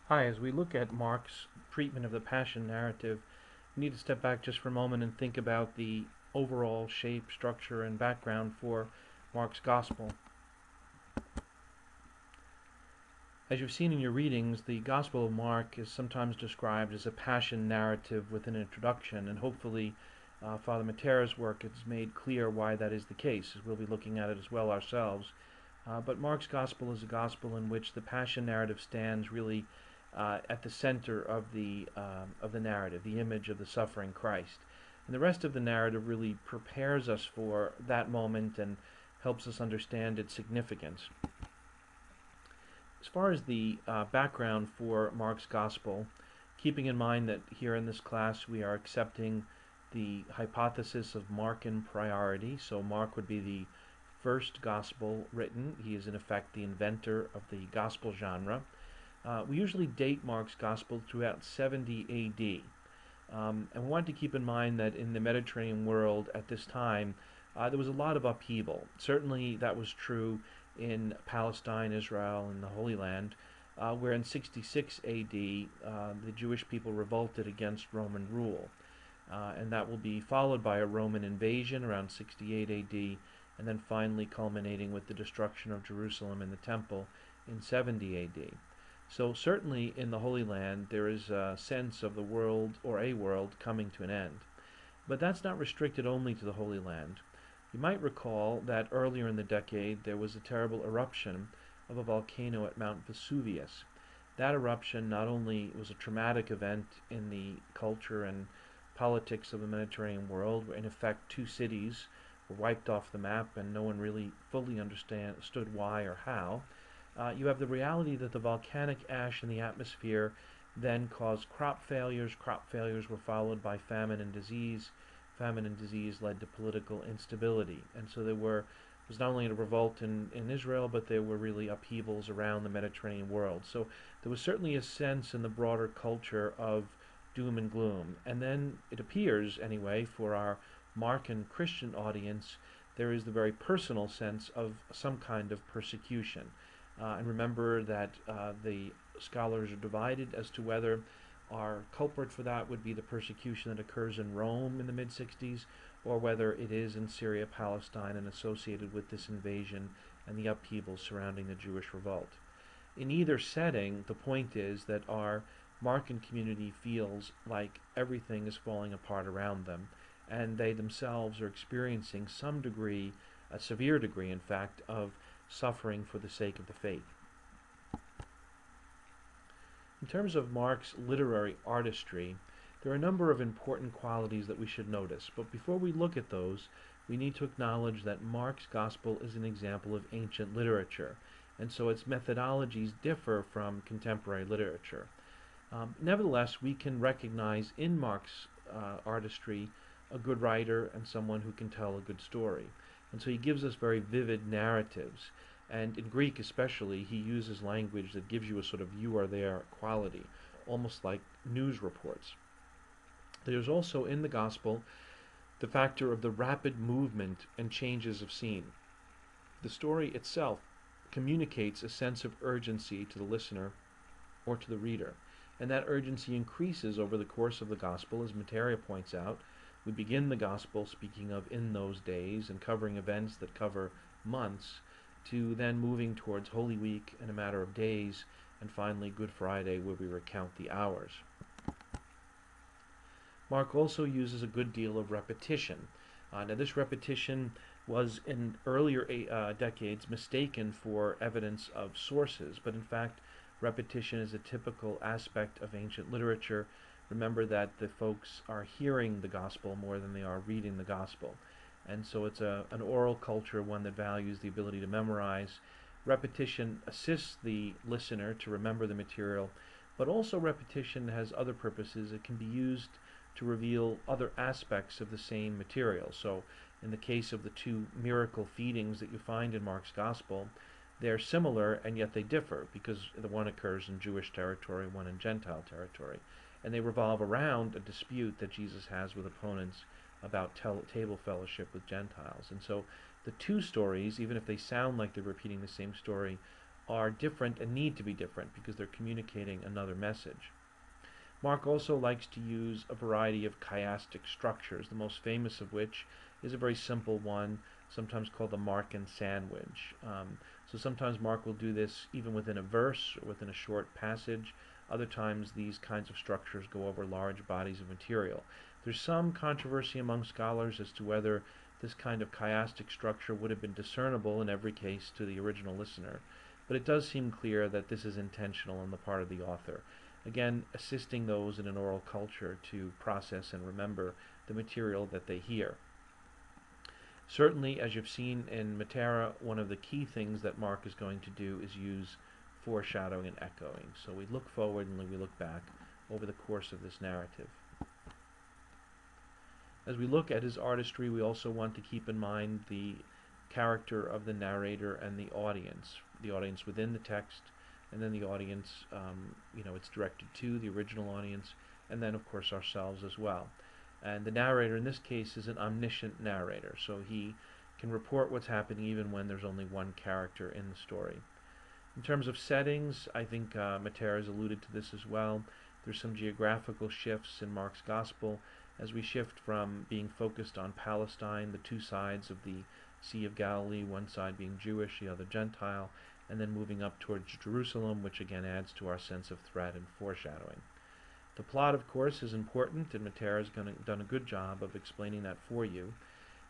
Hi, as we look at Mark's treatment of the Passion narrative, we need to step back just for a moment and think about the overall shape, structure, and background for Mark's Gospel. As you've seen in your readings, the Gospel of Mark is sometimes described as a Passion narrative with an introduction, and hopefully Father Matera's work has made clear why that is the case, as we'll be looking at it as well ourselves. But Mark's Gospel is a Gospel in which the Passion narrative stands really at the center of the narrative, the image of the suffering Christ. And the rest of the narrative really prepares us for that moment and helps us understand its significance. As far as the background for Mark's Gospel, keeping in mind that here in this class we are accepting the hypothesis of Markan priority, so Mark would be the first Gospel written. He is in effect the inventor of the Gospel genre. We usually date Mark's Gospel throughout 70 A.D. And we want to keep in mind that in the Mediterranean world at this time, there was a lot of upheaval. Certainly that was true in Palestine, Israel, and the Holy Land, where in 66 A.D. The Jewish people revolted against Roman rule. And that will be followed by a Roman invasion around 68 A.D., and then finally culminating with the destruction of Jerusalem and the Temple in 70 A.D. So certainly in the Holy Land there is a sense of the world, or a world, coming to an end. But that's not restricted only to the Holy Land. You might recall that earlier in the decade there was a terrible eruption of a volcano at Mount Vesuvius. That eruption not only was a traumatic event in the culture and politics of the Mediterranean world, where in effect two cities were wiped off the map and no one really fully understood why or how. You have the reality that the volcanic ash in the atmosphere then caused crop failures. Crop failures were followed by famine and disease. Famine and disease led to political instability. And so was not only a revolt in Israel, but there were really upheavals around the Mediterranean world. So there was certainly a sense in the broader culture of doom and gloom. And then it appears, anyway, for our Markan Christian audience, there is the very personal sense of some kind of persecution. And remember that the scholars are divided as to whether our culprit for that would be the persecution that occurs in Rome in the mid-60s, or whether it is in Syria, Palestine, and associated with this invasion and the upheaval surrounding the Jewish revolt. In either setting, the point is that our Markan community feels like everything is falling apart around them, and they themselves are experiencing some degree, a severe degree in fact, of suffering for the sake of the faith. In terms of Mark's literary artistry, there are a number of important qualities that we should notice, but before we look at those, we need to acknowledge that Mark's Gospel is an example of ancient literature, and so its methodologies differ from contemporary literature. Nevertheless, we can recognize in Mark's artistry a good writer and someone who can tell a good story. And so he gives us very vivid narratives. And in Greek especially, he uses language that gives you a sort of you are there quality, almost like news reports. There's also in the Gospel the factor of the rapid movement and changes of scene. The story itself communicates a sense of urgency to the listener or to the reader. And that urgency increases over the course of the Gospel, as Matera points out. We begin the Gospel speaking of in those days and covering events that cover months, to then moving towards Holy Week in a matter of days, and finally Good Friday, where we recount the hours. Mark also uses a good deal of repetition. Now this repetition was in earlier decades mistaken for evidence of sources, but in fact repetition is a typical aspect of ancient literature. Remember that the folks are hearing the gospel more than they are reading the gospel. And so it's an oral culture, one that values the ability to memorize. Repetition assists the listener to remember the material, but also repetition has other purposes. It can be used to reveal other aspects of the same material. So in the case of the two miracle feedings that you find in Mark's Gospel, they're similar and yet they differ, because the one occurs in Jewish territory, one in Gentile territory. And they revolve around a dispute that Jesus has with opponents about table fellowship with Gentiles. And so the two stories, even if they sound like they're repeating the same story, are different and need to be different because they're communicating another message. Mark also likes to use a variety of chiastic structures, the most famous of which is a very simple one, sometimes called the Markan sandwich. So sometimes Mark will do this even within a verse or within a short passage. Other times these kinds of structures go over large bodies of material. There's some controversy among scholars as to whether this kind of chiastic structure would have been discernible in every case to the original listener, but it does seem clear that this is intentional on the part of the author. Again, assisting those in an oral culture to process and remember the material that they hear. Certainly, as you've seen in Matera, one of the key things that Mark is going to do is use foreshadowing and echoing. So we look forward and we look back over the course of this narrative. As we look at his artistry, we also want to keep in mind the character of the narrator and the audience within the text, and then the audience, it's directed to the original audience, and then of course ourselves as well. And the narrator in this case is an omniscient narrator, so he can report what's happening even when there's only one character in the story. In terms of settings, I think Matera has alluded to this as well. There's some geographical shifts in Mark's Gospel as we shift from being focused on Palestine, the two sides of the Sea of Galilee, one side being Jewish, the other Gentile, and then moving up towards Jerusalem, which again adds to our sense of threat and foreshadowing. The plot, of course, is important, and Matera has done a good job of explaining that for you.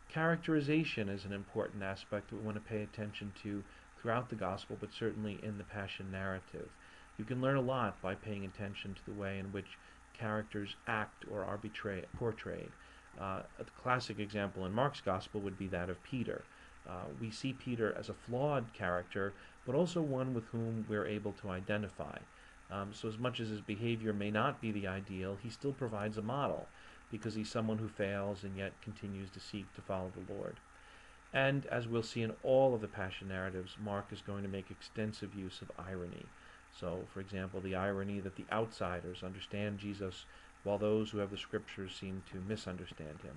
Characterization is an important aspect that we want to pay attention to throughout the Gospel, but certainly in the Passion narrative. You can learn a lot by paying attention to the way in which characters act or are portrayed. A classic example in Mark's Gospel would be that of Peter. We see Peter as a flawed character, but also one with whom we're able to identify. So as much as his behavior may not be the ideal, he still provides a model, because he's someone who fails and yet continues to seek to follow the Lord. And as we'll see in all of the Passion narratives, Mark is going to make extensive use of irony. So, for example, the irony that the outsiders understand Jesus while those who have the scriptures seem to misunderstand him.